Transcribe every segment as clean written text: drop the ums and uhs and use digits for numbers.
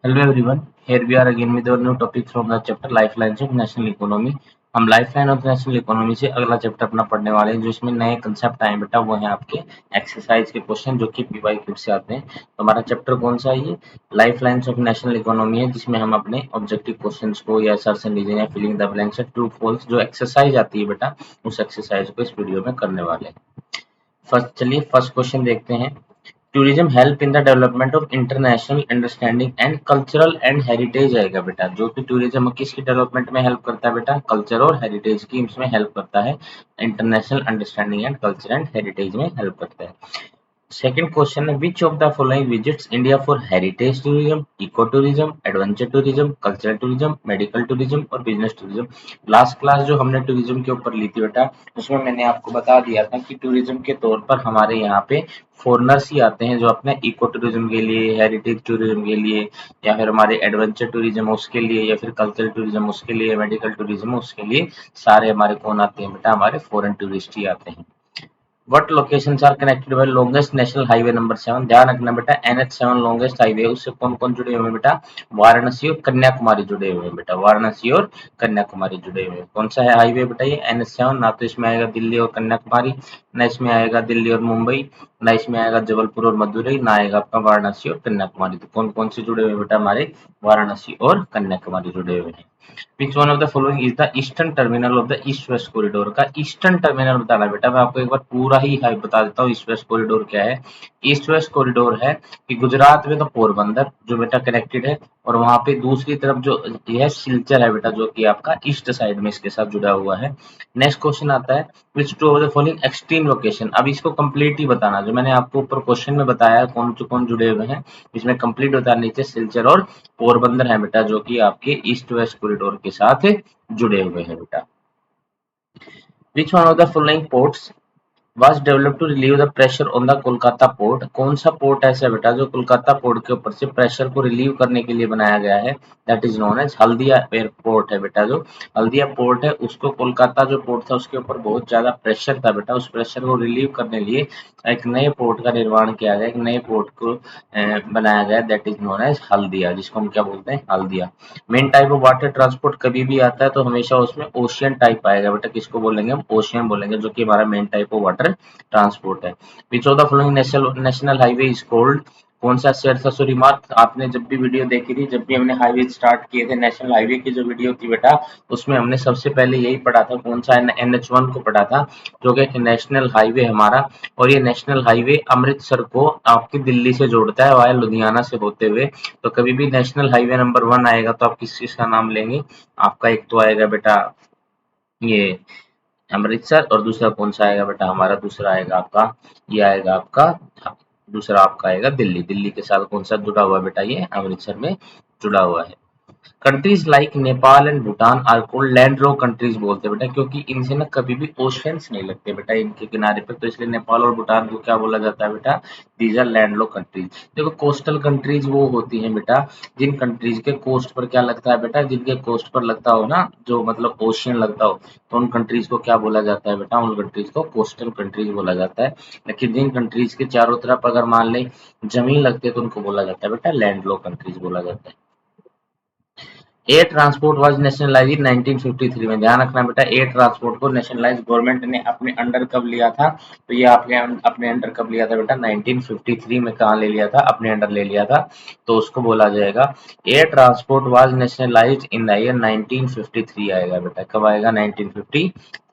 Hello everyone, here we are again with our new topic from the chapter Lifelines of National Economy। हम lifeline of national economy से अगला chapter अपना पढ़ने वाले हैं, जो इसमें नए कंसेप्ट आए बेटा वो है आपके एक्सरसाइज के क्वेश्चन जो कि पीवाईक्यू से आते हैं। तो हमारा चैप्टर कौन सा है? ये लाइफलाइंस ऑफ नेशनल इकोनॉमी है, जिसमें हम अपने ऑब्जेक्टिव क्वेश्चंस को या सर्च एंड रीजन या फिलिंग द ब्लैंक्स या ट्रू फॉल्स जो एक्सरसाइज आती है बेटा, उस एक्सरसाइज को इस वीडियो में करने वाले हैं। चलिए फर्स्ट क्वेश्चन देखते हैं। Tourism help in the development of international understanding and cultural and heritage आएगा बेटा, जो कि टूरिज्म किसकी डेवलपमेंट में हेल्प करता है बेटा? कल्चर और हेरिटेज की इसमें हेल्प करता है। International understanding and culture and heritage में हेल्प करता है। सेकंड क्वेश्चन है, which of the following visits India for heritage tourism, eco tourism, adventure tourism, cultural tourism, medical tourism और बिजनेस टूरिज्म। लास्ट क्लास जो हमने tourism के ऊपर ली थी बेटा, उसमें मैंने आपको बता दिया था कि टूरिज्म के तौर पर हमारे यहाँ पे फॉरेनर्स ही आते हैं, जो अपने इको टूरिज्म के लिए, हेरिटेज टूरिज्म के लिए, या फिर हमारे एडवेंचर टूरिज्म उसके लिए, या फिर कल्चरल टूरिज्म उसके लिए, मेडिकल टूरिज्म उसके लिए, सारे हमारे कौन आते हैं बेटा? हमारे फॉरेन टूरिस्ट ही आते हैं। What locations are connected by longest national highway number 7? ध्यान रखना बेटा, NH7 लॉन्गेस्ट हाईवे है, उससे कौन कौन जुड़े हुए हैं बेटा? वाराणसी और कन्याकुमारी जुड़े हुए हैं बेटा, वाराणसी और कन्याकुमारी जुड़े हुए हैं। कौन सा है हाईवे बेटा ये? NH7। ना तो इसमें आएगा दिल्ली और कन्याकुमारी, ना इसमें आएगा दिल्ली और मुंबई, ना इसमें आएगा जबलपुर और मदुरई, ना आएगा आपका वाराणसी और कन्याकुमारी। तो कौन कौन से जुड़े हुए हैं बेटा? हमारे वाराणसी और कन्याकुमारी जुड़े हुए हैं। विच one of the following is the eastern terminal of the east west corridor? का ईस्टर्न टर्मिनल बताना बेटा, मैं आपको एक बार पूरा ही है बता देता हूँ ईस्ट वेस्ट कॉरिडोर क्या है। ईस्ट वेस्ट कॉरिडोर है कि गुजरात में तो पोरबंदर जो बेटा कनेक्टेड है, और वहां पे दूसरी तरफ जो यह सिलचर है बेटा, जो कि आपका ईस्ट साइड में इसके साथ जुड़ा हुआ है। नेक्स्ट क्वेश्चन आता है, which two of the following extreme location? अब इसको कंप्लीट ही बताना, जो मैंने आपको ऊपर क्वेश्चन में बताया है कौन जुड़े हुए हैं, इसमें कंप्लीट बताना। नीचे सिलचर और पोरबंदर है बेटा, जो कि आपके ईस्ट वेस्ट कॉरिडोर के साथ जुड़े हुए हैं बेटा। विच one of the following ports was developed to relieve the pressure on the Kolkata port? कौन सा पोर्ट ऐसा बेटा जो कोलकाता पोर्ट के ऊपर से प्रेशर को रिलीव करने के लिए बनाया गया है? That is known as Haldia airport है बेटा। जो हल्दिया पोर्ट है उसको, कोलकाता जो पोर्ट था उसके ऊपर बहुत ज्यादा प्रेशर था बेटा, उस प्रेशर को रिलीव करने लिए एक नए पोर्ट का निर्माण किया गया, एक नए पोर्ट को बनाया गया, that is known as Haldia, जिसको हम क्या बोलते हैं? Haldia. Main type of water transport कभी भी आता है तो हमेशा उसमें ओशियन टाइप आएगा बेटा, किसको बोलेंगे हम? ओशियन बोलेंगे, जो कि हमारा main type of water transport है। Which of the following national highway is called? कौन सा शेयर था? सो रिमार्क, आपने जब भी वीडियो देखी थी, जब भी हमने हाईवे स्टार्ट किए थे, नेशनल हाईवे की जो वीडियो थी बेटा, उसमें हमने सबसे पहले यही पढ़ा था, कौन सा? NH1 को पढ़ा था, जो कि एक नेशनल हाईवे हमारा। और ये नेशनल हाईवे अमृतसर को आपकी दिल्ली से जोड़ता है वाया लुधियाना से होते हुए। तो कभी भी नेशनल हाईवे नंबर 1 आएगा तो आप किस चीज का नाम लेंगे? आपका एक तो आएगा बेटा ये अमृतसर, और दूसरा कौन सा आएगा बेटा? हमारा दूसरा आएगा आपका, ये आएगा आपका, हाँ, दूसरा आपका आएगा दिल्ली। दिल्ली के साथ कौन सा जुड़ा हुआ बेटा? ये अमृतसर में जुड़ा हुआ है। Countries like Nepal and Bhutan are called land lock countries बोलते हैं बेटा, क्योंकि इनसे ना कभी भी ओशियंस नहीं लगते बेटा इनके किनारे पे, तो इसलिए नेपाल और भूटान को क्या बोला जाता है बेटा? These are land lock countries. देखो कोस्टल कंट्रीज वो होती हैं बेटा जिन कंट्रीज के कोस्ट पर क्या लगता है बेटा? जिनके कोस्ट पर लगता हो ना, जो मतलब ओशियन लगता हो, तो उन कंट्रीज को क्या बोला जाता है बेटा? उन कंट्रीज को कोस्टल कंट्रीज बोला जाता है। लेकिन जिन कंट्रीज के चारों तरफ अगर मान लें जमीन लगती है तो उनको बोला जाता है बेटा लैंड लॉक कंट्रीज बोला जाता है। एयर ट्रांसपोर्ट वाज नेशनलाइज्ड इन 1953 में। ध्यान रखना बेटा, एयर ट्रांसपोर्ट को नेशनलाइज गवर्नमेंट ने अपने अंडर कब लिया था? तो ये आपने अपने अंडर कब लिया था बेटा? 1953 में। कहाँ ले लिया था? अपने अंडर ले लिया था। तो उसको बोला जाएगा air transport was nationalised in the year 1953 आएगा बेटा। कब आएगा? 1953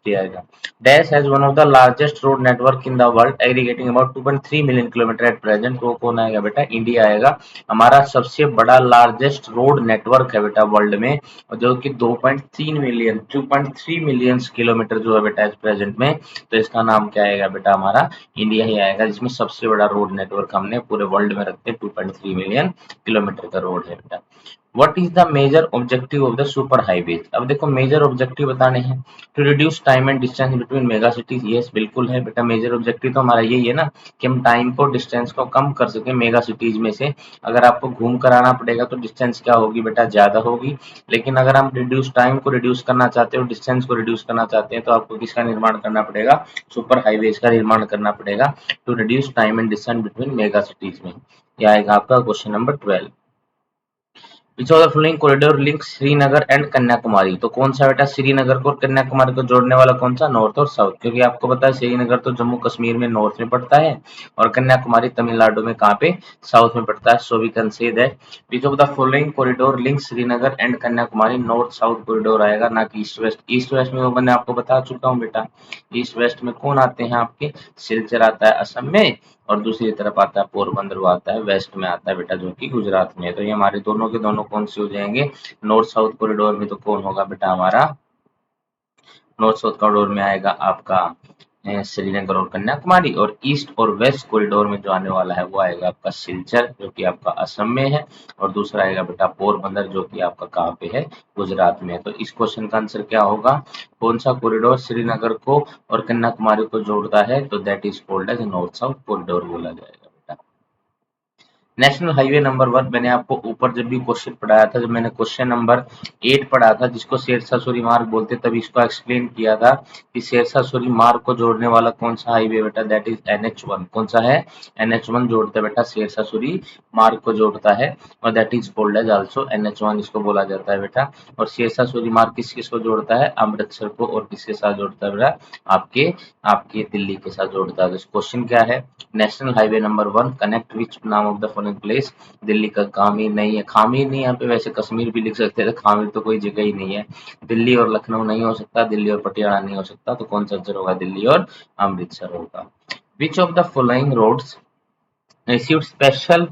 आएगा। Dash has one of the largest road network in the world aggregating about 2.3 million kilometre at present. वो कौन आएगा बेटा? इंडिया आएगा। हमारा सबसे बड़ा लार्जेस्ट रोड नेटवर्क है बेटा वर्ल्ड में, और जो कि 2.3 मिलियन किलोमीटर जो है बेटा इस प्रेजेंट में। तो इसका नाम क्या आएगा बेटा? हमारा इंडिया ही आएगा, जिसमें सबसे बड़ा रोड नेटवर्क हमने पूरे वर्ल्ड में रखते हैं। 2.3 मिलियन किलोमीटर का रोड है बेटा। What is the major objective of the super highways? अब देखो मेजर ऑब्जेक्टिव बताने हैं, to reduce time and distance between mega cities. Yes बिल्कुल है बेटा, मेजर ऑब्जेक्टिव तो हमारा यही है ना, कि हम टाइम को, डिस्टेंस को कम कर सके मेगा सिटीज में से। अगर आपको घूम कर आना पड़ेगा तो डिस्टेंस क्या होगी बेटा? ज्यादा होगी। लेकिन अगर हम रिड्यूस टाइम को रिड्यूस करना चाहते हो, डिस्टेंस को रिड्यूस करना चाहते हैं, तो आपको किसका निर्माण करना पड़ेगा? सुपर हाईवेज का निर्माण करना पड़ेगा, to reduce time and distance between mega cities में। यह आएगा आपका question number 12। Which of the following corridor link Srinagar and Kanyakumari. तो कौन सा बेटा श्रीनगर को और कन्याकुमारी को जोड़ने वाला कौन सा, नॉर्थ और साउथ, क्योंकि आपको पता है श्रीनगर तो जम्मू कश्मीर में नॉर्थ में पड़ता है और कन्याकुमारी तमिलनाडु में कहाँ पे, साउथ में पड़ता है। So we can say that which of the following corridor link Srinagar and Kanyakumari, north south corridor आएगा, ना कि ईस्ट वेस्ट। ईस्ट वेस्ट में वो मैंने आपको बता चुका हूँ बेटा। ईस्ट वेस्ट में कौन आते हैं आपके, सिलचर आता है असम में, और दूसरी तरफ आता है पोरबंदर, वो आता है वेस्ट में आता है बेटा, जो कि गुजरात में है। तो ये हमारे दोनों के दोनों कौन से हो जाएंगे, नॉर्थ साउथ कॉरिडोर में तो कौन होगा बेटा हमारा, नॉर्थ साउथ कॉरिडोर में आएगा आपका श्रीनगर और कन्याकुमारी, और ईस्ट और वेस्ट कॉरिडोर में जो आने वाला है वो आएगा आपका सिलचर, जो कि आपका असम में है, और दूसरा आएगा बेटा पोरबंदर, जो कि आपका कहाँ पे है, गुजरात में है। तो इस क्वेश्चन का आंसर क्या होगा, कौन सा कॉरिडोर श्रीनगर को और कन्याकुमारी को जोड़ता है, तो that is called as north south corridor बोला जाएगा बेटा। नेशनल हाईवे नंबर 1 मैंने आपको ऊपर जब भी क्वेश्चन पढ़ाया था, जब मैंने क्वेश्चन नंबर 8 पढ़ा था जिसको शेरशाह सूरी मार्ग बोलते, तभी इसको एक्सप्लेन किया था कि शेरशाह सूरी मार्ग को जोड़ने वाला कौन सा हाईवे बेटा, दैट इज NH1। कौन सा है, NH1 जोड़ता है बेटा, शेरशाह सूरी मार्ग को जोड़ता है, और that is called as also NH1 इसको बोला जाता है बेटा। और शेरशाह सूरी मार्ग किस किस को जोड़ता है, अमृतसर को, और किसके साथ जोड़ता है बेटा, आपके आपके दिल्ली के साथ जोड़ता है। तो क्वेश्चन क्या है, national highway number 1 connect which नाम of the following place. Delhi का कामिर नहीं है, खामिर नहीं, यहाँ पे वैसे कश्मीर भी लिख सकते थे, खामिर तो कोई जगह ही नहीं है। दिल्ली और लखनऊ नहीं हो सकता, दिल्ली और पटियाला नहीं हो सकता, तो कौन सा आंसर होगा, दिल्ली और अमृतसर होगा। Which of the following roads received special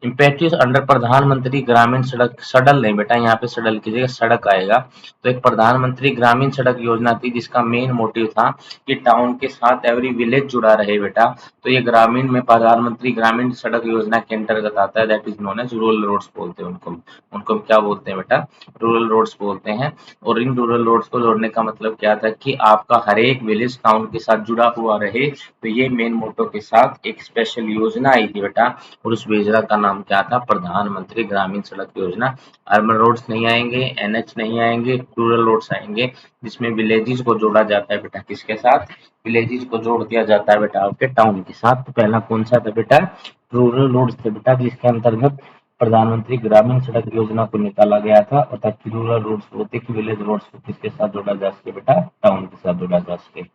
impetus under Pradhan Mantri Gramin सड़क, सडल नहीं बेटा, यहाँ पे सडल की जगह सड़क आएगा। तो एक प्रधानमंत्री ग्रामीण सड़क योजना थी जिसका मेन मोटिव था कि टाउन के साथ एवरी विलेज जुड़ा रहे बेटा। तो ये ग्रामीण में प्रधानमंत्री ग्रामीण सड़क योजना के अंतर्गत आता है, that is known as rural roads बोलते हैं उनको। उनको क्या बोलते हैं बेटा, रूरल रोड्स बोलते हैं। और इन रूरल रोड्स को जोड़ने का मतलब क्या था कि आपका हर एक विलेज टाउन के साथ जुड़ा हुआ रहे। तो ये मेन मोटो के साथ एक स्पेशल योजना आई थी बेटा, और उस योजना का नाम क्या था, प्रधानमंत्री ग्रामीण सड़क योजना। अर्बन रोड्स नहीं आएंगे, NH नहीं आएंगे, रूरल रोड्स आएंगे, जिसमें विलेजेस को जोड़ा जाता है बेटा, किसके साथ, विलेजेस को जोड़ दिया जाता है बेटा आपके टाउन के साथ। तो पहला कौन सा था बेटा, रूरल रोड्स थे बेटा, जिसके अंतर्गत प्रधानमंत्री ग्रामीण सड़क योजना को निकाला गया था, और ताकि रूरल रोड्स होते कि विलेज रोड्स को किसके साथ जोड़ा जा सके बेटा, टाउन के साथ जोड़ा जा सके।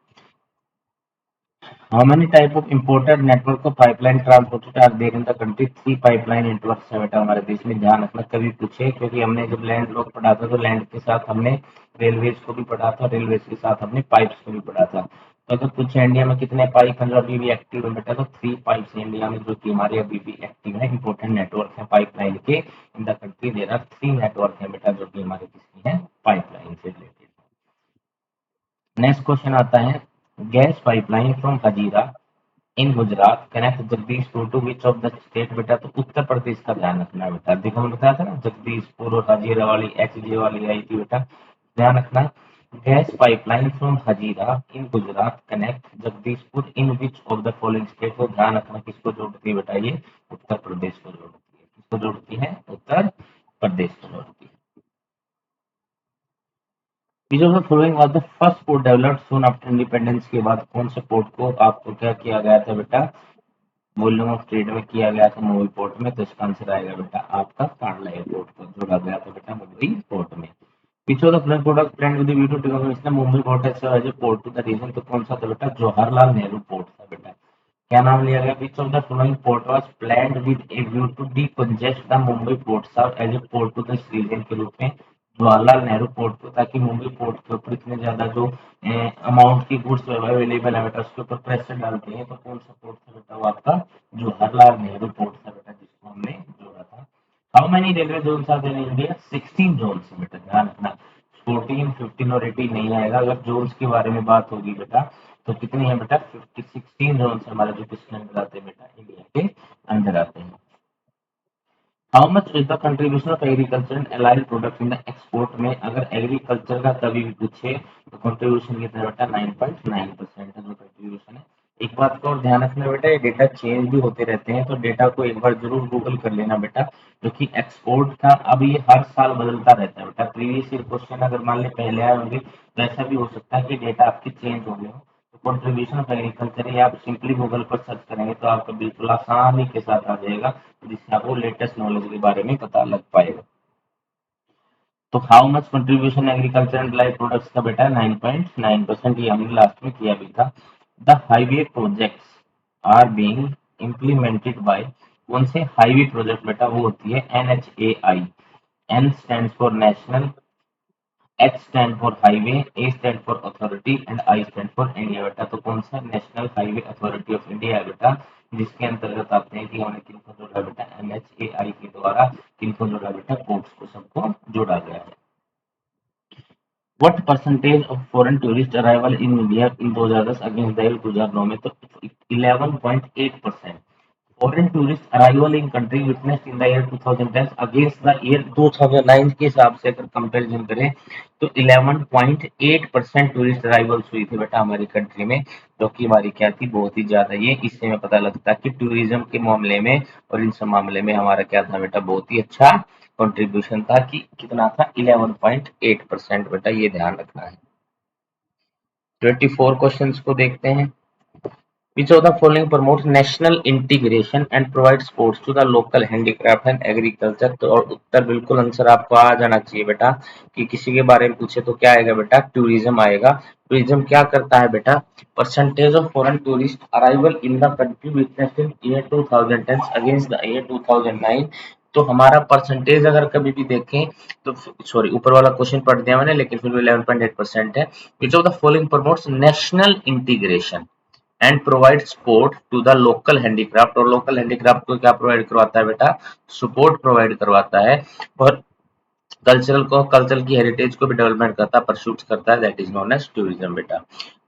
How many type of imported network of pipeline transported are there in the country? 3 pipeline networks है बेटा हमारे देश में, ध्यान रखना कभी पूछे, क्योंकि हमने जब लैंड लोग पढ़ा था तो लैंड के साथ हमने रेलवेज को भी पढ़ा था, रेलवेज के साथ हमने पाइप्स को भी पढ़ा था। तो अगर पूछे इंडिया में कितने पाइप हैं जो अभी भी एक्टिव है बेटा, तो 3 पाइप्स हैं इंडिया में जो कि हमारे अभी भी एक्टिव है, इंपोर्टेंट नेटवर्क है पाइपलाइन के। In the country there are 3 network है बेटा जो कि हमारे किसकी है, पाइपलाइन से रिलेटेड। नेक्स्ट क्वेश्चन आता है, gas pipeline from Hazira in Gujarat connect Jagdishpur to which of the state, बेटा तो उत्तर प्रदेश का ध्यान रखना है बेटा। देखो मैं बताया था ना जगदीशपुर और हजीरा वाली HJ वाली आई थी बेटा, ध्यान रखना। Gas pipeline from Hazira in Gujarat connect Jagdishpur in which of the following state, को ध्यान रखना किसको जोड़ती है बेटा, ये उत्तर प्रदेश को जोड़ती है, किसको जोड़ती है, उत्तर प्रदेश को जोड़ती है। Which of the following was the first port developed soon after independence, के बाद कौन से पोर्ट को आपको क्या किया गया था बेटा, वॉल्यूम ऑफ ट्रेड में किया गया था मुंबई पोर्ट में। तो इसका आंसर आएगा बेटा आपका कांडला एयरपोर्ट को जोड़ा गया था बेटा मुंबई पोर्ट में। पीछे the flood product plan with view to develop Mumbai port as a port to the region, तो कौन सा था बेटा, जवाहरलाल नेहरू पोर्ट था बेटा। क्या नाम लिया गया, which of the following port was planned with a view to decongest the Mumbai port serve as a port to the region, के रूप में जवाहरलाल नेहरू पोर्ट को, ताकि मुंबई पोर्ट के ऊपर इतने ज्यादा जो अमाउंट की गुड्स अवेलेबल है बेटा उसके ऊपर प्रेशर डालते हैं। तो कौन सा पोर्ट था बेटा, वो आपका जवाहरलाल नेहरू पोर्ट था बेटा, जिसको हमने जोड़ा था। How many railway zone are there in India, 16 zone है बेटा, ध्यान रखना। 14, 15 और 18 नहीं आएगा, अगर जोन्स के बारे में बात होगी बेटा तो कितनी है बेटा, 16 जोन हमारे जो किसके अंदर आते हैं बेटा, इंडिया के अंदर आते हैं। How much is the contribution of agriculture and allied product in the export में, अगर एग्रीकल्चर का कभी भी पूछे तो कंट्रीब्यूशन कितना बेटा, 9.9% है जो कंट्रीब्यूशन है। एक बात का और ध्यान रखना बेटा, ये डेटा चेंज भी होते रहते हैं, तो डेटा को एक बार जरूर गूगल कर लेना बेटा, क्योंकि एक्सपोर्ट का अब ये हर साल बदलता रहता है बेटा। प्रीवियस ईयर क्वेश्चन अगर मान ले पहले आए होंगे तो ऐसा भी हो सकता है कि डेटा आपकी चेंज हो गए हो। तो कंट्रीब्यूशन ऑफ एग्रीकल्चर ये आप सिंपली गूगल पर सर्च करेंगे तो आपको बिल्कुल आसानी के साथ आ जाएगा, जिससे आपको लेटेस्ट नॉलेज के बारे में पता लग पाएगा। तो how much contribution agriculture and life products का बेटा 9.9%, ये हमने लास्ट में किया भी था। The highway projects are being implemented by, कौन से हाईवे प्रोजेक्ट बेटा, वो होती है NHAI। N stands for national, H stand for highway, A stand for authority and I stand for India बेटा। तो कौन सा national highway authority of India है बेटा, जिसके अंतर्गत आते हैं कि हमने किनको जोड़ा बेटा, NHAI के द्वारा किनको जोड़ा बेटा, पोर्ट्स को सबको जोड़ा गया है। What percentage of foreign tourist arrival in India in 2010 against the year 2009 में, तो 11.8%। Foreign tourist arrival in country witnessed in the year 2010 against the year 2009 के हिसाब से अगर कंपैरिजन करें तो 11.8% टूरिस्ट अराइवल्स हुई थी बेटा हमारी कंट्री में, जो कि हमारी क्या थी, बहुत ही ज्यादा। ये इससे हमें पता लगता है कि टूरिज्म के मामले में और इन सब मामले में हमारा क्या था बेटा, बहुत ही अच्छा कंट्रीब्यूशन था। कि कितना था, 11.8% बेटा, ये ध्यान रखना है। 24 क्वेश्चंस को देखते हैं। Which of the following promotes national integration and provides supports to the local handicraft and agriculture? तो और उत्तर बिल्कुल आंसर आपको आ जाना चाहिए बेटा, कि किसी के बारे में पूछे तो क्या आएगा बेटा, टूरिज्म आएगा। टूरिज्म क्या करता है बेटा, percentage of foreign tourist arrival in the country witnessed in year 2010 against the year 2009। तो हमारा परसेंटेज अगर कभी भी देखें तो, सॉरी ऊपर वाला क्वेश्चन पढ़ दिया मैंने, लेकिन फिर भी 11.8% है। Which of the following promotes national integration and provide support to the local handicraft, और लोकल हैंडीक्राफ्ट को क्या प्रोवाइड करवाता है बेटा, सपोर्ट प्रोवाइड करवाता है। और कल्चरल की हेरिटेज को भी डेवलपमेंट करता है, परस्यूट करता है, that is known as tourism बेटा।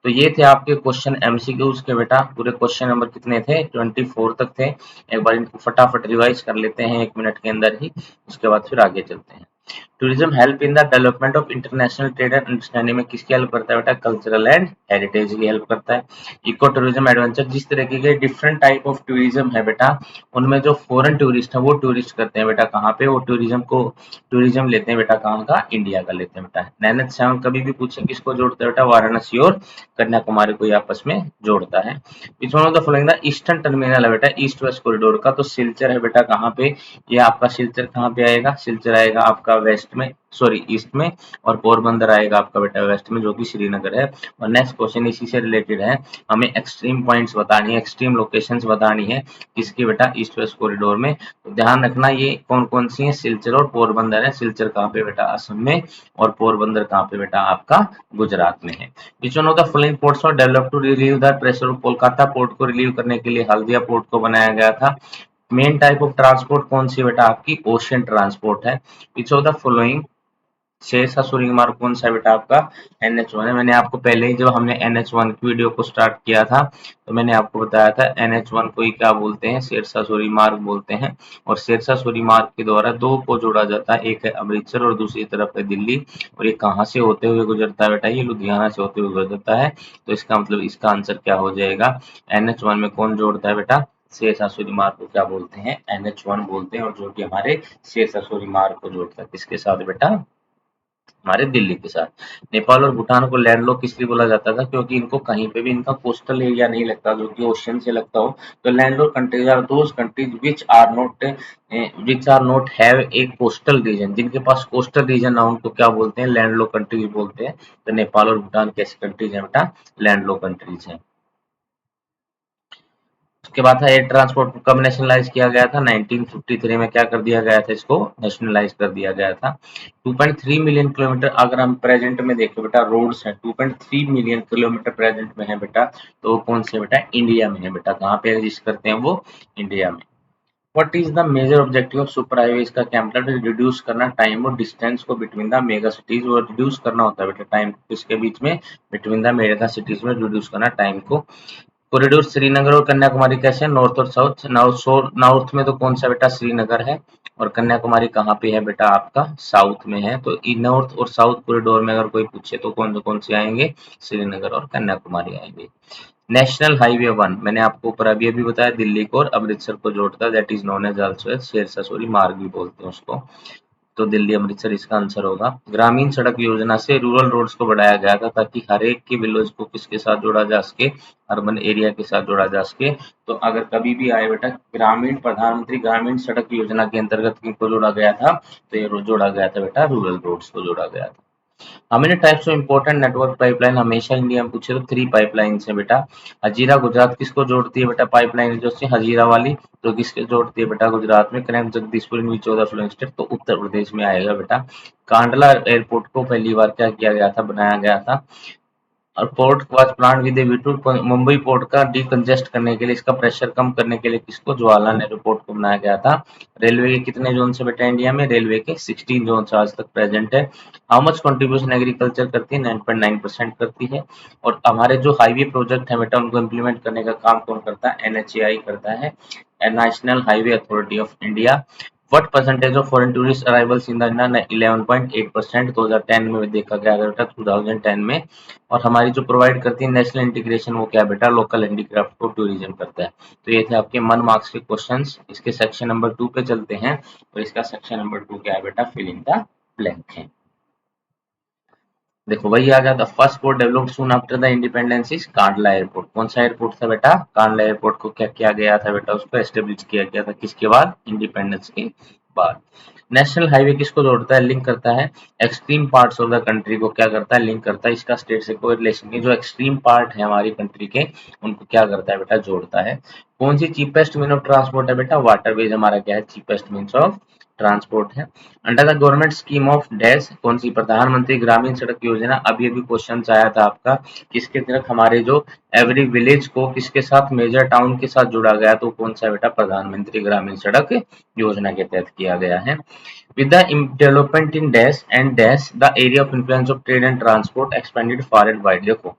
तो ये थे आपके क्वेश्चन एमसीक्यूज के बेटा। पूरे क्वेश्चन नंबर कितने थे, 24 तक थे। एक बार इनको फटाफट रिवाइज कर लेते हैं 1 मिनट के अंदर ही, उसके बाद फिर आगे चलते हैं। Tourism help in the development of international trade and understanding में किसकी हेल्प करता है बेटा, कल्चरल एंड हेरिटेज की हेल्प करता है। इको टूरिज्म एडवेंचर, जिस तरीके के डिफरेंट टाइप ऑफ टूरिज्म है बेटा, उनमें जो फॉरेन टूरिस्ट है वो टूरिस्ट करते हैं बेटा कहाँ पे, वो टूरिज्म लेते हैं बेटा, कहाँ का, इंडिया का लेते हैं बेटा। नैनत श्याम कभी भी पूछे किसको जोड़ता है बेटा, वाराणसी और कन्याकुमारी को आपस में जोड़ता है। Which one of the following the eastern terminal है बेटा, ईस्ट वेस्ट कॉरिडोर का, तो सिलचर है बेटा कहाँ पे, ये आपका सिलचर कहाँ पे आएगा, सिलचर आएगा आपका वेस्ट में, सॉरी ईस्ट में, और पोरबंदर आएगा आपका बेटा वेस्ट में, जो कि श्रीनगर है। और नेक्स्ट क्वेश्चन इसी से रिलेटेड है, हमें एक्सट्रीम पॉइंट्स बतानी है, एक्सट्रीम लोकेशंस बतानी है किसकी बेटा, ईस्ट वेस्ट कॉरिडोर में। तो ध्यान रखना ये कौन कौन सी है, सिलचर और पोरबंदर है। सिलचर कहाँ पे बेटा, असम में, और पोरबंदर कहाँ पे बेटा, आपका गुजरात में है। Which one of the following ports were develop to relieve the pressure of, Kolkata port को रिलीव करने के लिए हल्दिया पोर्ट को बनाया गया था। मेन टाइप ऑफ ट्रांसपोर्ट कौन सी बेटा, आपकी ओशियन ट्रांसपोर्ट है। Which of the following, Sher Shah Suri Marg कौन सा बेटा, आपका NH1 है। मैंने आपको पहले ही जब हमने NH1 की वीडियो को स्टार्ट किया था तो मैंने आपको बताया था NH1 को ही क्या बोलते हैं, शेरशाह सूरी मार्ग बोलते हैं। और शेरशाह सूरी मार्ग के द्वारा दो को जोड़ा जाता है, एक है अमृतसर और दूसरी तरफ है दिल्ली। और ये कहाँ से होते हुए गुजरता है बेटा, ये लुधियाना से होते हुए गुजरता है। तो इसका मतलब इसका आंसर क्या हो जाएगा, NH1 में कौन जोड़ता है बेटा, शेरशाह सूरी मार्ग को क्या बोलते हैं, NH1 बोलते हैं। और जो कि हमारे शेरशाह सूरी मार्ग को जोड़ता है किसके साथ बेटा, हमारे दिल्ली के साथ। नेपाल और भूटान को लैंडलॉक इसलिए बोला जाता था क्योंकि इनको कहीं पे भी इनका कोस्टल एरिया नहीं लगता, जो कि ओशियन से लगता हो। तो landlock countries are those countries which are not have a coastal region, जिनके पास कोस्टल रीजन ना उनको क्या बोलते हैं, लैंडलॉक कंट्रीज बोलते हैं। तो नेपाल और भूटान कैसी कंट्रीज है बेटा, लैंडलॉक कंट्रीज है। उसके बाद था एयर ट्रांसपोर्ट को कब नेशनलाइज किया गया था, 1953 में क्या कर दिया गया था, इसको नेशनलाइज कर दिया गया था। 2.3 मिलियन किलोमीटर अगर हम प्रेजेंट में देखें बेटा, रोड्स हैं 2.3 मिलियन किलोमीटर प्रेजेंट में है बेटा। तो वो कौन से बेटा, इंडिया में है बेटा, कहाँ पे एग्जिस्ट करते हैं वो, इंडिया में। What is the major objective of super highway, इसका क्या मतलब, रिड्यूस करना टाइम और डिस्टेंस को बिटवीन द मेगा सिटीज, और रिड्यूस करना होता है बेटा टाइम किसके बीच में, बिटवीन द मेगा सिटीज में रिड्यूस करना टाइम को। कॉरिडोर श्रीनगर और कन्याकुमारी कैसे, नॉर्थ और साउथ, नॉर्थ में तो कौन सा बेटा, श्रीनगर है। और कन्याकुमारी कहाँ पे है बेटा, आपका साउथ में है। तो नॉर्थ और साउथ कॉरिडोर में अगर कोई पूछे तो कौन से आएंगे, श्रीनगर और कन्याकुमारी आएंगे। नेशनल हाईवे 1 मैंने आपको ऊपर अभी अभी बताया, दिल्ली को और अमृतसर को जोड़ता है, that is known as also as Sher Shah Suri Marg भी बोलते हैं उसको। तो दिल्ली अमृतसर इसका आंसर होगा। ग्रामीण सड़क योजना से रूरल रोड्स को बढ़ाया गया था ताकि हर एक के विलेज को किसके साथ जोड़ा जा सके, अर्बन एरिया के साथ जोड़ा जा सके। तो अगर कभी भी आए बेटा ग्रामीण प्रधानमंत्री ग्रामीण सड़क योजना के अंतर्गत किनको जोड़ा गया था, तो ये जोड़ा गया था बेटा रूरल रोड्स को जोड़ा गया था। How many types of important network pipeline, हमेशा इंडिया में पूछे तो 3 पाइपलाइंस है बेटा। हजीरा गुजरात किसको जोड़ती है बेटा, पाइपलाइन जो से हजीरा वाली, तो किसके जोड़ती है बेटा, गुजरात में। कनेक्ट जगदीशपुर इन 14 फ्लोइंग स्टेट, तो उत्तर प्रदेश में आएगा बेटा। कांडला एयरपोर्ट को पहली बार क्या किया गया था, बनाया गया था। और port was plan with a view to, Mumbai port का डिकंजेस्ट करने के लिए, इसका प्रेशर कम करने के लिए किसको, जवाहरलाल नेहरू पोर्ट को बनाया गया था। रेलवे के कितने जोन से बेटा इंडिया में, रेलवे के 16 जोन आज तक प्रेजेंट है। हाउ मच कंट्रीब्यूशन एग्रीकल्चर करती है, 9.9% करती है। और हमारे जो हाईवे प्रोजेक्ट है बेटा उनको इम्प्लीमेंट करने का काम कौन करता है, NHAI करता है, national highway authority of India. What percentage of foreign tourist arrivals in the 11.8%, 2010 में देखा गया था बेटा, 2010 में। और हमारी जो प्रोवाइड करती है नेशनल इंटीग्रेशन, वो क्या बेटा, लोकल हैंडीक्राफ्ट को टूरिज्म करता है। तो ये थे आपके 1 मार्क्स के क्वेश्चंस। इसके सेक्शन नंबर 2 पे चलते हैं, और इसका सेक्शन नंबर 2 क्या है बेटा, फिल इन द ब्लैंक है। देखो वही आ गया था, first port developed soon after the independence is Kandla airport. कौन सा एयरपोर्ट था बेटा, कांडला एयरपोर्ट को क्या किया गया था बेटा, उसको एस्टेब्लिश किया गया था किसके बाद, इंडिपेंडेंस के बाद। नेशनल हाईवे किसको जोड़ता है, लिंक करता है extreme parts of the country को, क्या करता है, लिंक करता है। इसका स्टेट से कोई रिलेशन नहीं, जो एक्सट्रीम पार्ट है हमारी कंट्री के उनको क्या करता है बेटा, जोड़ता है। कौन सी चीपेस्ट मीन ऑफ ट्रांसपोर्ट है बेटा, वाटरवेज हमारा क्या है, चीपेस्ट मीन्स ऑफ ट्रांसपोर्ट है। Under the government scheme of dash, कौन सी, प्रधानमंत्री ग्रामीण सड़क योजना। अभी अभी क्वेश्चन आया था आपका, किसके तहत हमारे जो एवरी विलेज को किसके साथ, मेजर टाउन के साथ जुड़ा गया, तो कौन सा बेटा, प्रधानमंत्री ग्रामीण सड़क योजना के तहत किया गया है। With the development in dash and dash, the area of influence of trade and transport expanded far and wide. देखो,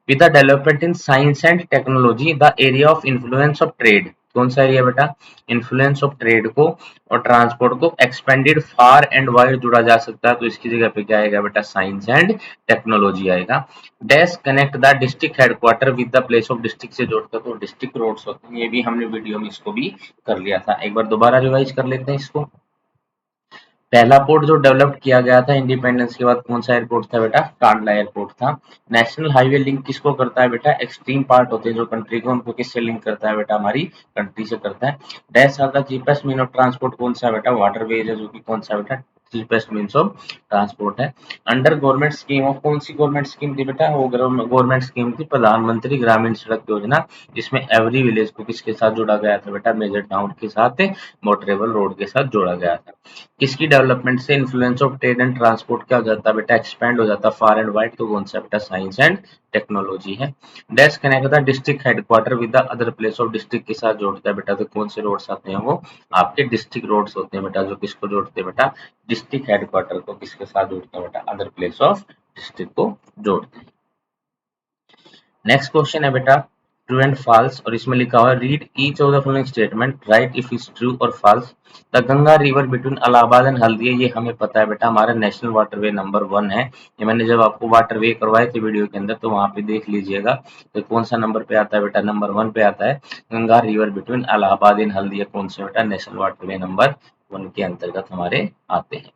with the development in science and technology, the area of influence of trade, कौन सा area बेटा, influence of trade को और transport को expanded far and wide जुड़ा जा सकता है, तो इसकी जगह पे क्या आएगा बेटा, साइंस एंड टेक्नोलॉजी आएगा। Dash connect the district headquarter with the place of, district से जोड़ता है तो डिस्ट्रिक्ट रोड्स होते हैं। ये भी हमने वीडियो में इसको भी कर लिया था, एक बार दोबारा रिवाइज कर लेते हैं इसको। पहला पोर्ट जो डेवलप किया गया था इंडिपेंडेंस के बाद, कौन सा एयरपोर्ट था बेटा, कांडला एयरपोर्ट था। नेशनल हाईवे लिंक किसको करता है बेटा, एक्सट्रीम पार्ट होते हैं जो कंट्री को, उनको किससे लिंक करता है बेटा, हमारी कंट्री से करता है। Dash are the cheapest mean of transport, कौन सा बेटा, वाटरवेज है, जो कि कौन सा बेटा, चीपेस्ट मीन्स ऑफ ट्रांसपोर्ट है। अंडर गवर्नमेंट स्कीम ऑफ, कौन सी गवर्नमेंट स्कीम थी बेटा, वो गवर्नमेंट स्कीम थी प्रधानमंत्री ग्रामीण सड़क योजना, जिसमें एवरी विलेज को किसके साथ जोड़ा गया था बेटा, मेजर टाउन के साथ, मोटरेबल रोड के साथ जोड़ा गया था। किसकी डेवलपमेंट से influence of trade and transport क्या हो जाता है बेटा, एक्सपेंड हो जाता है फार एंड वाइड, तो कौन सा बेटा, साइंस एंड टेक्नोलॉजी है। Dash connect the district headquarter with the other place of, district के साथ जोड़ता है बेटा, तो कौन से रोड्स आते हैं, वो आपके डिस्ट्रिक्ट रोड्स होते हैं बेटा, जो किसको जोड़ते हैं बेटा, डिस्ट्रिक्ट हेडक्वार्टर को किसके साथ जोड़ते हैं बेटा, अदर प्लेस ऑफ डिस्ट्रिक्ट को जोड़ते हैं। नेक्स्ट क्वेश्चन है बेटा ट्रू एंड फॉल्स, और इसमें लिखा हुआ है read each of the following statement, right if is true और false. The Ganga river between Allahabad and Haldia, ये हमें पता है बेटा हमारा नेशनल वाटरवे नंबर 1 है। ये मैंने जब आपको वाटरवे करवाए थे वीडियो के अंदर, तो वहां पे देख लीजिएगा, तो कौन सा नंबर पे आता है बेटा, नंबर 1 पे आता है। Ganga river between Allahabad and Haldia कौन से बेटा, नेशनल वाटरवे नंबर 1 के अंतर्गत हमारे आते हैं।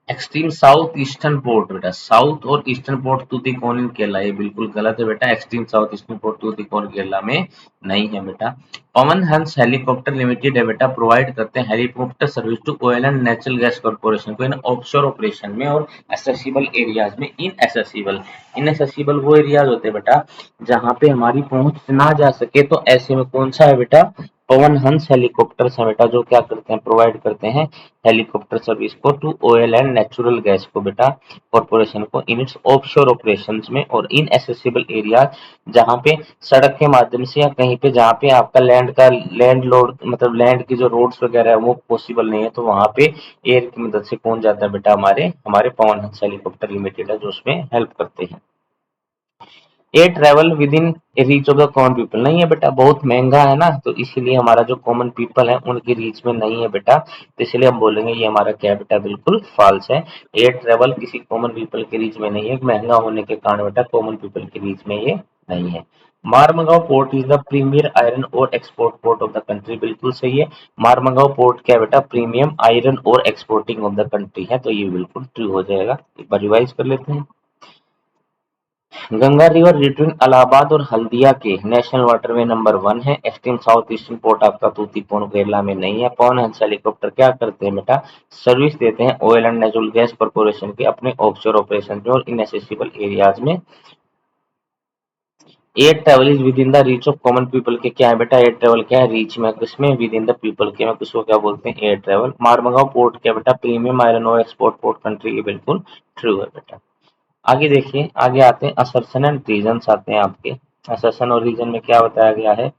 एक्सट्रीम साउथ ईस्टर्न पोर्ट बेटा, साउथ और ईस्टर्न पोर्ट तूतीकोरिन इन केरला, ये बिल्कुल गलत है बेटा। Extreme south eastern port Tuticorin Kerala में नहीं है बेटा। पवन हंस हेलीकॉप्टर लिमिटेड है बेटा, प्रोवाइड करते हैं helicopter service to oil and natural gas corporation को इन ऑफशोर ऑपरेशन में और एसेसिबल एरियाज में। इनएसेसिबल वो एरियाज होते हैं बेटा जहाँ पे हमारी पहुंच ना जा सके, तो ऐसे में कौन सा है बेटा, पवन हंस हेलीकॉप्टर्स है बेटा, जो क्या करते हैं, प्रोवाइड करते हैं हेलीकॉप्टर सर्विस को to oil and natural gas को बेटा, कॉर्पोरेशन को इन इट्स ऑफशोर ऑपरेशंस में और इन एसेसिबल एरिया, जहां पे सड़क के माध्यम से या कहीं पे जहां पे आपका लैंड लोड मतलब लैंड की जो रोड्स वगैरह है वो पॉसिबल नहीं है, तो वहां पे एयर की मदद से कौन जाता है बेटा, हमारे हमारे पवन हंस हेलीकॉप्टर लिमिटेड है जो उसमें हेल्प करते हैं। A travel within reach of the common people, नहीं है बेटा, बहुत महंगा है ना, तो इसीलिए हमारा जो कॉमन पीपल है उनकी रीच में नहीं है बेटा, तो इसलिए हम बोलेंगे ये हमारा क्या बेटा, बिल्कुल फॉल्स है। एयर ट्रेवल किसी कॉमन पीपल की रीच में नहीं है, महंगा होने के कारण बेटा कॉमन पीपल की रीच में ये नहीं है। Marmagao port is the premier iron ore export port of the country, बिल्कुल सही है। मारमगांव पोर्ट क्या है बेटा, premium iron ore exporting of the country है, तो ये बिल्कुल ट्रू हो जाएगा। एक बार रिवाइज कर लेते हैं। गंगा रिवर बिटवीन इलाहाबाद और हल्दिया के नेशनल वाटरवे नंबर 1 है। एक्सट्रीम साउथ ईस्टर्न पोर्ट आपका तूतीकोरिन केरला में नहीं है। पवन हंस हेलीकॉप्टर क्या करते हैं बेटा, सर्विस देते हैं oil and natural gas corporation के अपने ऑफशोर ऑपरेशन में और इनएसेसिबल एरियाज में। Air travel is with in the reach of common people के क्या है बेटा, एयर ट्रेवल क्या है, रीच में, किसमें, विद इन द पीपल के में, किसको क्या बोलते हैं, एयर ट्रेवल। मारमगांव पोर्ट क्या बेटा, premium iron ore export port country, ये बिल्कुल ट्रू है बेटा। आगे देखिए, आगे आते हैं असर्शन एंड रीजंस आते हैं आपके। असर्शन और रीजन में क्या बताया गया है,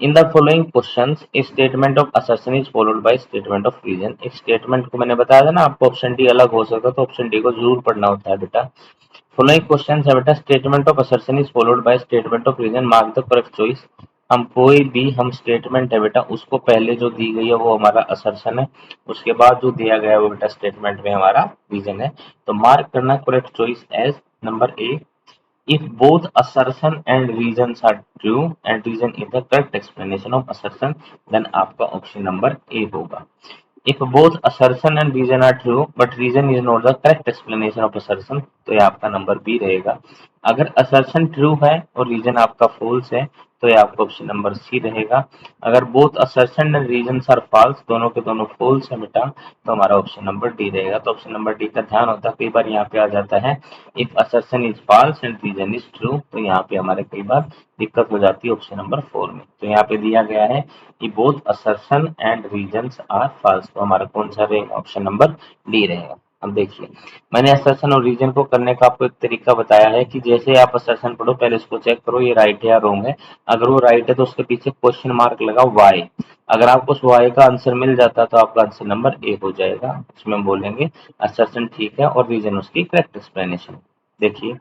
in the following questions statement of assertion is followed by statement of reason. एक स्टेटमेंट को मैंने बताया था ना आपको, ऑप्शन डी अलग हो सकता है, तो ऑप्शन डी को जरूर पढ़ना होता है बेटा। फॉलोइंग क्वेश्चन है बेटा, statement of assertion is followed by statement of reason, mark the correct choice. हम कोई भी हम स्टेटमेंट है बेटा, उसको पहले जो दी गई है वो हमारा असर्शन है, उसके बाद जो दिया गया है वो बेटा स्टेटमेंट में हमारा रीजन है। तो मार्क करना correct choice as number A. If both assertion and reasons are true and reason is the correct explanation of assertion, then आपका ऑप्शन नंबर ए होगा। If both assertion and reason are true but reason is not the correct explanation of assertion, तो ये आपका number B रहेगा। अगर assertion true है और reason आपका false है, तो ये आपका ऑप्शन नंबर सी रहेगा। अगर both assertion and reasons are false, दोनों के दोनों false है बेटा, तो हमारा ऑप्शन नंबर डी रहेगा। तो ऑप्शन नंबर डी का ध्यान होता है, कई बार यहाँ पे आ जाता है if assertion is false and reason is true, तो यहाँ पे हमारे कई बार दिक्कत हो जाती है ऑप्शन नंबर 4 में। तो यहाँ पे दिया गया है कि both assertion and reasons are false, तो हमारा कौन सा रहेगा, ऑप्शन नंबर डी रहेगा। अब देखिए, मैंने assertion और रीजन को करने का आपको एक तरीका बताया है कि जैसे आप assertion पढ़ो पहले इसको चेक करो ये राइट है या रॉन्ग है। अगर वो राइट है तो उसके पीछे क्वेश्चन मार्क लगाओ वाई। अगर आपको उस वाई का आंसर मिल जाता है तो आपका आंसर नंबर ए हो जाएगा। उसमें हम बोलेंगे assertion ठीक है और रीजन उसकी करेक्ट एक्सप्लेनेशन। देखिए,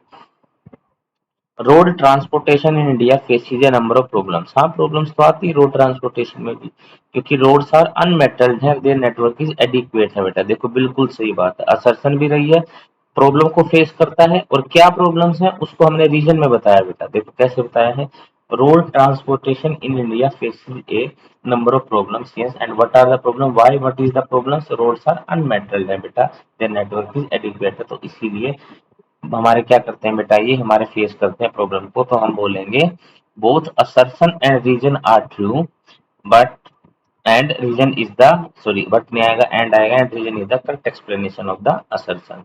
road transportation in India faces a number of problems. हाँ, प्रॉब्लम्स तो आती है रोड ट्रांसपोर्टेशन में भी, क्योंकि रोड्स आर अनमेटल्ड है, देयर नेटवर्क इज एडिक्वेट है बेटा। देखो बिल्कुल सही बात है, असर्शन भी रही है, प्रॉब्लम को फेस करता है, और क्या प्रॉब्लम्स है उसको हमने रीजन में बताया बेटा। देखो कैसे बताया है, road transportation in India faces a number of problems, yes, and what are the problem, why, what is the problems, roads are unmetalled है बेटा, देयर नेटवर्क इज एडिक्वेट है, तो इसीलिए हमारे क्या करते हैं बेटा, ये हमारे फेस करते हैं प्रॉब्लम को। तो हम बोलेंगे both assertion and reason are true but and reason is the, sorry but नहीं आएगा, एंड आएगा, and reason is the correct explanation of the assertion.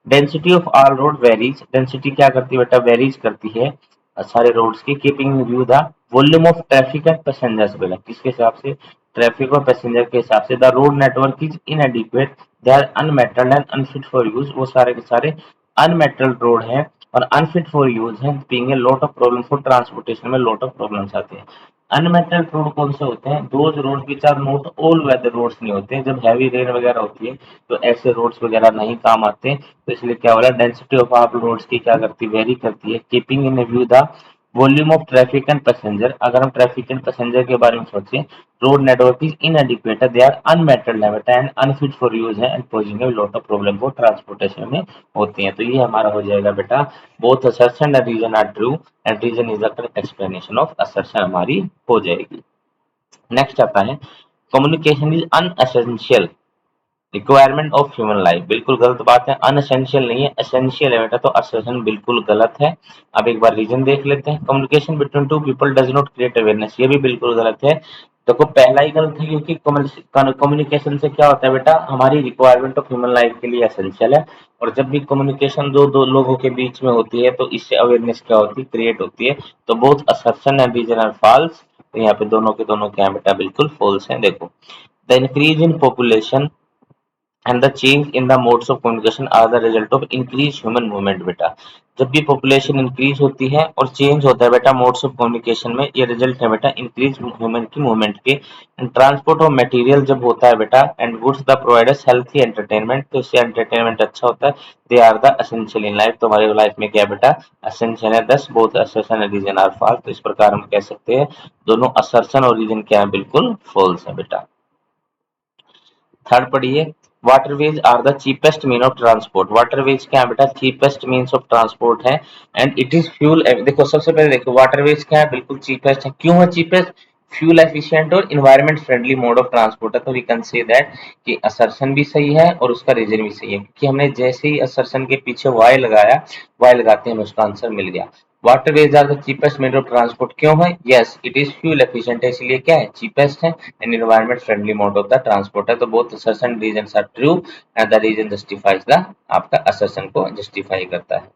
Density of all road varies, density क्या करती है बेटा, वेरीज करती है सारे रोड्स की, keeping view the volume of traffic and passengers बेटा, किसके हिसाब से, ट्रैफिक और पैसेंजर के हिसाब से। The road network is inadequate, they are unmetalled and unfit for use, वो सारे के सारे अनमेटल्ड रोड है और अनफिट फॉर यूज है, being a lot of problem for transportation में लॉट ऑफ प्रॉब्लम्स आते हैं। अनमेटल्ड रोड कौन से होते हैं, those road which are not all weather roads नहीं होते हैं, जब हैवी रेन वगैरह होती है तो ऐसे रोड्स वगैरह नहीं काम आते, तो इसलिए क्या हो रहा है, डेंसिटी ऑफ आप रोड्स की क्या करती है, वेरी करती है। Keeping in view the volume of traffic and passenger, अगर हम ट्रैफिक एंड पैसेंजर के बारे में सोचें, road network is inadequate, they are unmetalled and unfit for use है, and posing a lot of problem को ट्रांसपोर्टेशन में होती हैं। तो ये हमारा हो जाएगा बेटा, both assertion and reason are true and reason is the correct explanation of assertion हमारी हो जाएगी। नेक्स्ट आता है, communication is unessential requirement of human life, बिल्कुल गलत बात है, अनएसेंशियल नहीं है, एसेंशियल है बेटा, तो असर्शन बिल्कुल गलत है। अब एक बार रीजन देख लेते हैं, communication between two people does not create awareness, ये भी बिल्कुल गलत है। देखो पहला ही गलत है, क्योंकि कम्युनिकेशन से क्या होता है बेटा, हमारी रिक्वायरमेंट ऑफ ह्यूमन लाइफ के लिए एसेंशियल है, और जब भी कम्युनिकेशन दो लोगों के बीच में होती है तो इससे अवेयरनेस क्या होती है, क्रिएट होती है। तो both assertion and reason are false, तो यहाँ पे दोनों के दोनों क्या है बेटा, बिल्कुल फॉल्स है। देखो, the increase in population and the change in the modes of communication are the result of increase human movement बेटा। जब भी पॉपुलेशन इंक्रीज होती है और चेंज होता है बेटा मोड्स ऑफ कम्युनिकेशन में, ये रिजल्ट है बेटा इंक्रीज ह्यूमन की मूवमेंट के। एंड ट्रांसपोर्ट ऑफ मटेरियल जब होता है बेटा, and goods the providers healthy entertainment, तो इससे एंटरटेनमेंट अच्छा होता है, they are the essential in life, तो हमारी लाइफ में क्या है बेटा, एसेंशियल है। Thus both assertion and reason are false, तो इस प्रकार हम कह सकते हैं दोनों असर्शन और रीजन क्या है, बिल्कुल फॉल्स है बेटा। थर्ड पढ़िए, waterways are the cheapest mean of transport. Waterways क्या है बेटा? चीपेस्ट मीन्स ऑफ ट्रांसपोर्ट है एंड इट इज फ्यूल। देखो सबसे पहले देखो वाटरवेज क्या है? बिल्कुल चीपेस्ट है। क्यों है चीपेस्ट? फ्यूल एफिशिएंट और environment friendly mode of transport है। तो वी कैन से दैट कि असर्शन भी सही है और उसका रीजन भी सही है, क्योंकि हमने जैसे ही असर्शन के पीछे वाई लगाया, वाई लगाते हैं उसका आंसर मिल गया। Waterways are the cheapest made of transport. क्यों है? Yes it is fuel efficient है, इसलिए क्या है? चीपेस्ट है and environment friendly mode of the transport है। तो both assertion reasons are true and the reason justifies the आपका असर्शन को जस्टिफाई करता है।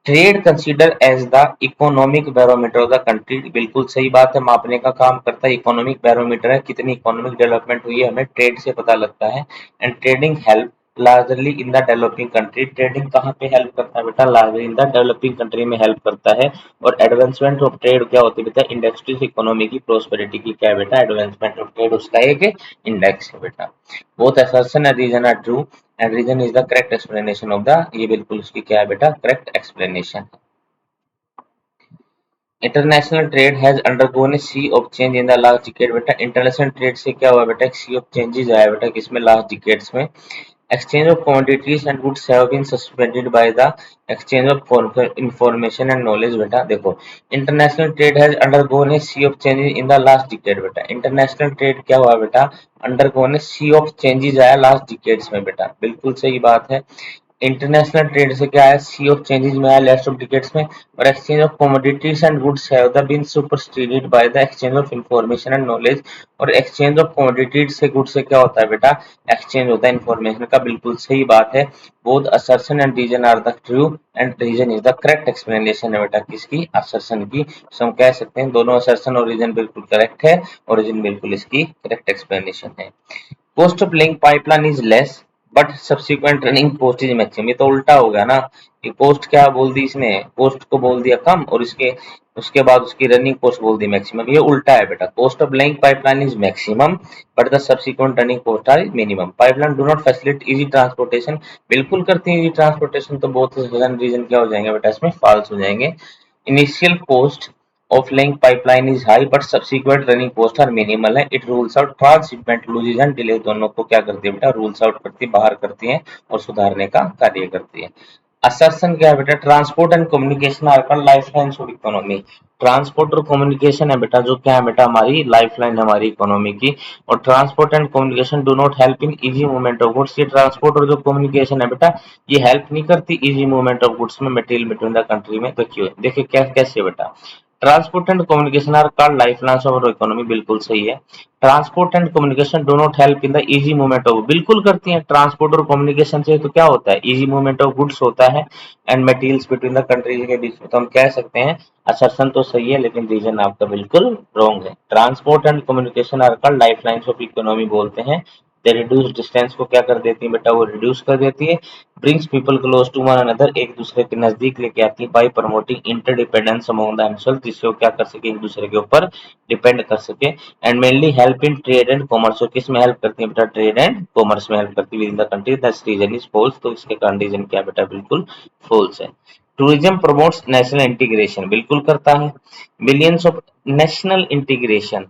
Trade consider as the economic barometer of the country. बिल्कुल सही बात है, मापने का काम करता है। इकोनॉमिक बैरोमीटर है, कितनी इकोनॉमिक डेवलपमेंट हुई है हमें ट्रेड से पता लगता है। And trading help largely in the developing country. Trading कहाँ पे हेल्प करता है बेटा? Largely in the developing country में हेल्प करता है। और एडवांसमेंट ऑफ ट्रेड क्या होती है बेटा? इंडस्ट्रीज इकोनॉमी की प्रोस्पेरिटी की क्या है बेटा? एडवांसमेंट ऑफ ट्रेड उसका एक इंडेक्स है बेटा। Both assertion and reason are true and reason is the correct explanation of the, ये बिल्कुल उसकी क्या है बेटा? Correct explanation. International trade has undergone a sea of change in the last decade. बेटा इंटरनेशनल ट्रेड से क्या हुआ बेटा? एक सी ऑफ चेंजेस आया बेटा, किसमें? लास्ट डिकेड्स में। Exchange of commodities and goods have been suspended by the exchange of information and knowledge। बेटा देखो international trade has undergone a sea of changes in the last decade. बेटा international trade क्या हुआ बेटा? Undergone a sea of changes आया last decades में बेटा, बिल्कुल सही बात है। इंटरनेशनल ट्रेड से क्या है? सी ऑफ चेंजेस में आया लास्ट ऑफ डिकेड्स में। और exchange of commodities and goods have the been superseded by the exchange of information and knowledge. और एक्सचेंज ऑफ कमोडिटीज से गुड्स से क्या होता है बेटा? एक्सचेंज होता है इंफॉर्मेशन का, बिल्कुल सही बात है। Both assertion and reason are the true and reason is the correct explanation है बेटा, किसकी? असर्शन की। तो हम कह सकते हैं दोनों असर्शन और रीजन बिल्कुल करेक्ट है और रीजन बिल्कुल इसकी करेक्ट एक्सप्लेनेशन है। Cost of laying pipeline is less but subsequent running cost is maximum। ये तो उल्टा हो गया ना, ये कोस्ट क्या बोल दी इसने? कोस्ट को बोल दिया कम और इसके उसके बाद उसकी रनिंग कॉस्ट बोल दी मैक्सिमम। ये उल्टा है बेटा। Cost of laying pipeline is maximum but the subsequent running cost are minimum. Pipeline do not facilitate easy transportation. बिल्कुल करती है इजी ट्रांसपोर्टेशन, तो बोथ रीजन क्या हो जाएंगे बेटा? इसमें फॉल्स हो जाएंगे। Initial cost of laying pipeline is high but subsequent running costs are minimal है। it rules out transshipment losses and delay। दोनों को क्या करती है बेटा? रूल्स आउट करती है, बाहर करती है और सुधारने का कार्य करती है। असर्शन क्या है बेटा? Transport and communication are called lifelines of economy. Transport और कम्युनिकेशन है बेटा जो क्या है बेटा? हमारी लाइफलाइन है हमारी इकोनॉमी की। और transport and communication do not help in easy movement of goods. ये ट्रांसपोर्ट और जो कम्युनिकेशन है बेटा ये हेल्प नहीं करती इजी मूवमेंट ऑफ गुड्स में, मटेरियल बिटवीन द कंट्री में। तो क्यों? देखिए क्या कैसे बेटा? Transport and communication are called lifelines of economy, बिल्कुल सही है। Transport and communication do not help in the easy movement of, बिल्कुल करती हैं। ट्रांसपोर्ट और कम्युनिकेशन से तो क्या होता है? इजी मूवमेंट ऑफ गुड्स होता है and materials between the countries के बीच में। तो हम कह सकते हैं असर्शन तो सही है लेकिन रीजन आपका बिल्कुल रॉन्ग है। Transport and communication are called lifelines of economy बोलते हैं। दे रिड्यूस डिस्टेंस को क्या कर देती है बेटा? वो रिड्यूस कर देती है। Brings people close to one another, एक दूसरे के नजदीक लेके आती है। By promoting interdependence among the himself, जिससे वो क्या कर सके? एक दूसरे के ऊपर डिपेंड कर सके। And mainly help in trade and commerce. किस में हेल्प करती है बेटा? ट्रेड एंड कॉमर्स में हेल्प करती है within the country. That's reason is false. तो इसके कंडीशन क्या बेटा? बिल्कुल फॉल्स है। टूरिज्म प्रमोट्स नेशनल इंटीग्रेशन, बिल्कुल करता है। Millions of national integration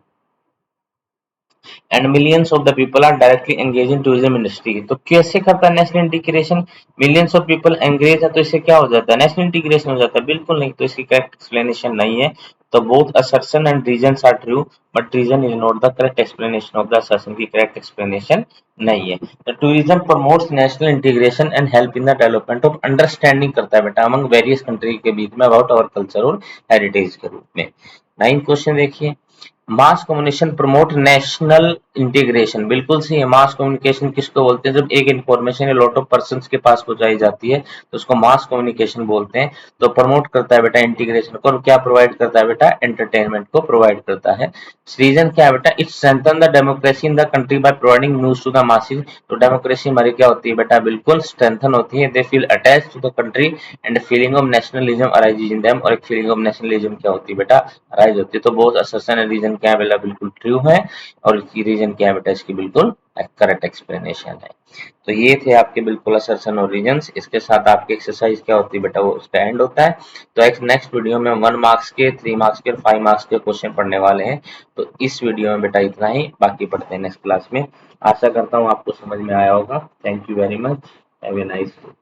and millions of the people are directly engage in tourism industry. तो कैसे करता है national integration? Millions of people engage है तो इससे क्या हो जाता है? नेशनल इंटीग्रेशन हो जाता है? बिल्कुल नहीं, तो इसकी करेक्ट एक्सप्लेनेशन नहीं है। तो both assertion and reasons are true but reason is not the correct explanation of the assertion, की करेक्ट एक्सप्लेनेशन नहीं है। तो tourism promotes national integration and help in the development of, understanding करता है बेटा अमंग वेरियस कंट्री के बीच में अबाउट आवर कल्चर और हेरिटेज के रूप में। 9 क्वेश्चन देखिए। Mass communication promote national integration, बिल्कुल सही है। मास कम्युनिकेशन किसको बोलते हैं? जब एक इंफॉर्मेशन लॉट ऑफ पर्संस के पास पहुंचाई जाती है तो उसको मास कम्युनिकेशन बोलते हैं। तो प्रमोट करता है बेटा इंटीग्रेशन को, और क्या प्रोवाइड करता है बेटा? एंटरटेनमेंट को प्रोवाइड करता है। रीजन क्या है बेटा? It strengthen the democracy in the country by providing news to the masses. तो डेमोक्रेसी हमारी क्या होती है बेटा? बिल्कुल स्ट्रेंथन होती है। They feel attach to the country and feeling of nationalism arises in them, और एक फीलिंग ऑफ नेशनलिज्म क्या होती है बेटा? राइज होती है। तो बहुत असर्शन एंड रीजन क्या है बेटा? बिल्कुल ट्रू है और इसकी रीजन रीजन क्या है बेटा, इसकी बिल्कुल करेक्ट एक्सप्लेनेशन है। तो ये थे आपके बिल्कुल असर्शन और रीजंस। इसके साथ आपकी एक्सरसाइज क्या होती है बेटा, वो उसका एंड होता है। तो एक नेक्स्ट वीडियो में 1 मार्क्स के, 3 मार्क्स के और 5 मार्क्स के क्वेश्चन पढ़ने वाले हैं। तो इस वीडियो में बेटा इतना ही, बाकी पढ़ते हैं नेक्स्ट क्लास में। आशा करता हूँ आपको समझ में आया होगा। Thank you very much, have a nice day.